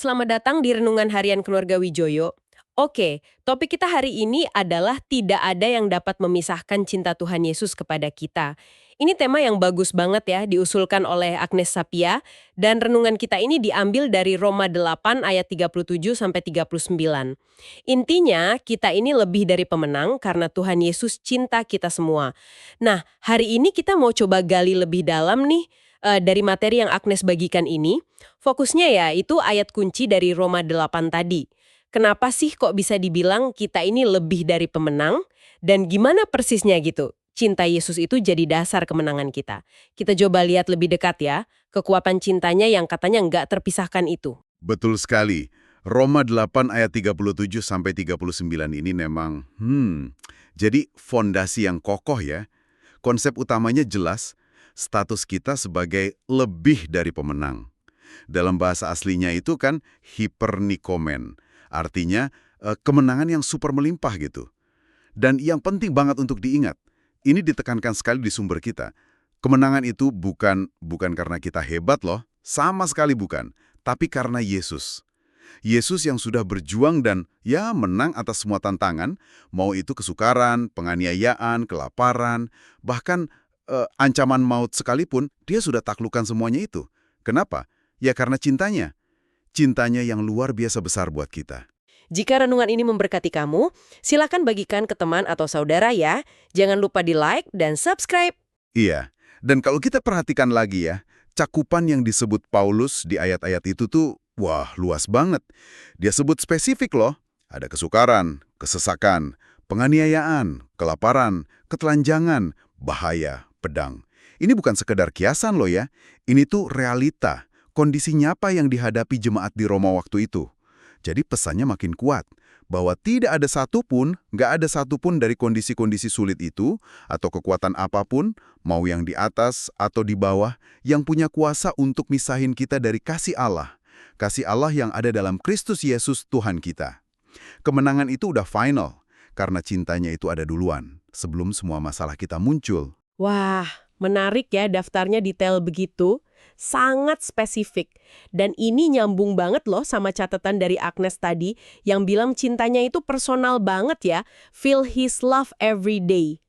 Selamat datang di Renungan Harian Keluarga Wijoyo. Oke, topik kita hari ini adalah tidak ada yang dapat memisahkan cinta Tuhan Yesus kepada kita. Ini tema yang bagus banget ya, diusulkan oleh Agnes Sapia, dan renungan kita ini diambil dari Roma 8 ayat 37-39. Intinya, kita ini lebih dari pemenang karena Tuhan Yesus cinta kita semua. Nah, hari ini kita mau coba gali lebih dalam nih, dari materi yang Agnes bagikan ini. Fokusnya ya itu ayat kunci dari Roma 8 tadi. Kenapa sih kok bisa dibilang kita ini lebih dari pemenang? Dan gimana persisnya gitu? Cinta Yesus itu jadi dasar kemenangan kita. Kita coba lihat lebih dekat ya, kekuatan cintanya yang katanya nggak terpisahkan itu. Betul sekali. Roma 8 ayat 37-39 ini memang, jadi fondasi yang kokoh ya. Konsep utamanya jelas, status kita sebagai lebih dari pemenang. Dalam bahasa aslinya itu kan hipernikomen, artinya kemenangan yang super melimpah gitu. Dan yang penting banget untuk diingat, ini ditekankan sekali di sumber kita. Kemenangan itu bukan karena kita hebat loh, sama sekali bukan, tapi karena Yesus. Yesus yang sudah berjuang dan ya menang atas semua tantangan, mau itu kesukaran, penganiayaan, kelaparan, bahkan ancaman maut sekalipun, dia sudah taklukkan semuanya itu. Kenapa? Ya karena cintanya. Cintanya yang luar biasa besar buat kita. Jika renungan ini memberkati kamu, silakan bagikan ke teman atau saudara ya. Jangan lupa di like dan subscribe. Iya, dan kalau kita perhatikan lagi ya, cakupan yang disebut Paulus di ayat-ayat itu tuh, wah luas banget. Dia sebut spesifik loh, ada kesukaran, kesesakan, penganiayaan, kelaparan, ketelanjangan, bahaya, pedang. Ini bukan sekedar kiasan loh ya, ini tuh realita, kondisi nyata yang dihadapi jemaat di Roma waktu itu. Jadi pesannya makin kuat, bahwa nggak ada satupun dari kondisi-kondisi sulit itu, atau kekuatan apapun, mau yang di atas atau di bawah, yang punya kuasa untuk misahin kita dari kasih Allah. Kasih Allah yang ada dalam Kristus Yesus Tuhan kita. Kemenangan itu udah final, karena cintanya itu ada duluan, sebelum semua masalah kita muncul. Wah, menarik ya daftarnya detail begitu. Sangat spesifik. Dan ini nyambung banget loh sama catatan dari Agnes tadi yang bilang cintanya itu personal banget ya. Feel his love every day.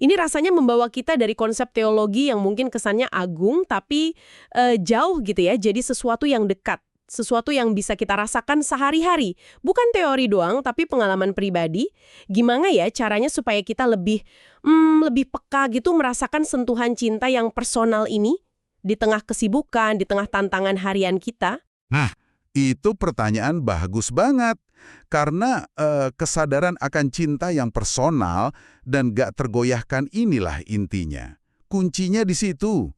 Ini rasanya membawa kita dari konsep teologi yang mungkin kesannya agung tapi jauh gitu ya. Jadi sesuatu yang dekat. Sesuatu yang bisa kita rasakan sehari-hari. Bukan teori doang, tapi pengalaman pribadi. Gimana ya caranya supaya kita lebih peka gitu merasakan sentuhan cinta yang personal ini? Di tengah kesibukan, di tengah tantangan harian kita? Nah, itu pertanyaan bagus banget. Karena kesadaran akan cinta yang personal dan gak tergoyahkan inilah intinya. Kuncinya di situ.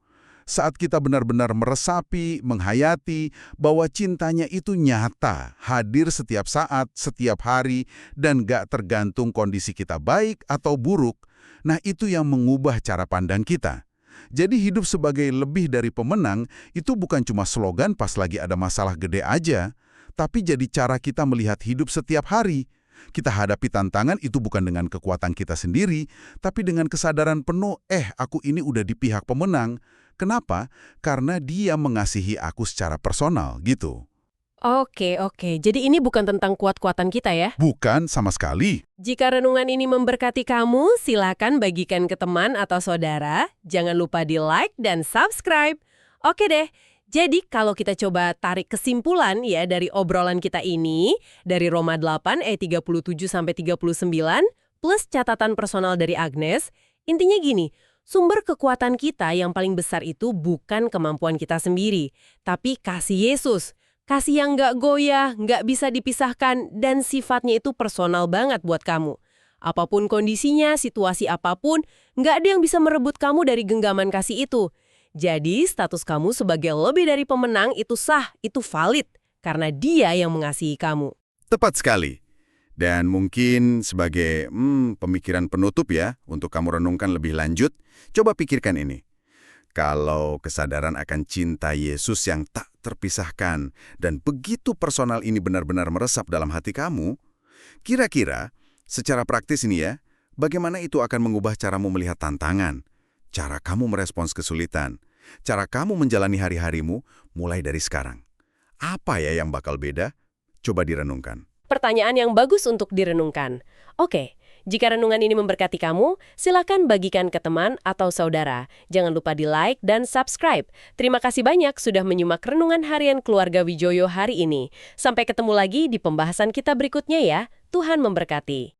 Saat kita benar-benar meresapi, menghayati bahwa cintanya itu nyata, hadir setiap saat, setiap hari, dan gak tergantung kondisi kita baik atau buruk, nah itu yang mengubah cara pandang kita. Jadi hidup sebagai lebih dari pemenang itu bukan cuma slogan pas lagi ada masalah gede aja, tapi jadi cara kita melihat hidup setiap hari. Kita hadapi tantangan itu bukan dengan kekuatan kita sendiri, tapi dengan kesadaran penuh, aku ini udah di pihak pemenang. Kenapa? Karena dia mengasihi aku secara personal, gitu. Oke. Jadi ini bukan tentang kuat-kuatan kita ya? Bukan sama sekali. Jika renungan ini memberkati kamu, silakan bagikan ke teman atau saudara. Jangan lupa di like dan subscribe. Oke deh, jadi kalau kita coba tarik kesimpulan ya dari obrolan kita ini, dari Roma 8 ayat 37-39, plus catatan personal dari Agnes, intinya gini, sumber kekuatan kita yang paling besar itu bukan kemampuan kita sendiri, tapi kasih Yesus. Kasih yang nggak goyah, nggak bisa dipisahkan, dan sifatnya itu personal banget buat kamu. Apapun kondisinya, situasi apapun, nggak ada yang bisa merebut kamu dari genggaman kasih itu. Jadi, status kamu sebagai lebih dari pemenang itu sah, itu valid, karena dia yang mengasihi kamu. Tepat sekali. Dan mungkin sebagai pemikiran penutup ya, untuk kamu renungkan lebih lanjut, coba pikirkan ini. Kalau kesadaran akan cinta Yesus yang tak terpisahkan dan begitu personal ini benar-benar meresap dalam hati kamu, kira-kira secara praktis ini ya, bagaimana itu akan mengubah caramu melihat tantangan, cara kamu merespons kesulitan, cara kamu menjalani hari-harimu mulai dari sekarang. Apa ya yang bakal beda? Coba direnungkan. Pertanyaan yang bagus untuk direnungkan. Oke, jika renungan ini memberkati kamu, silakan bagikan ke teman atau saudara. Jangan lupa di-like dan subscribe. Terima kasih banyak sudah menyimak Renungan Harian Keluarga Wijoyo hari ini. Sampai ketemu lagi di pembahasan kita berikutnya ya. Tuhan memberkati.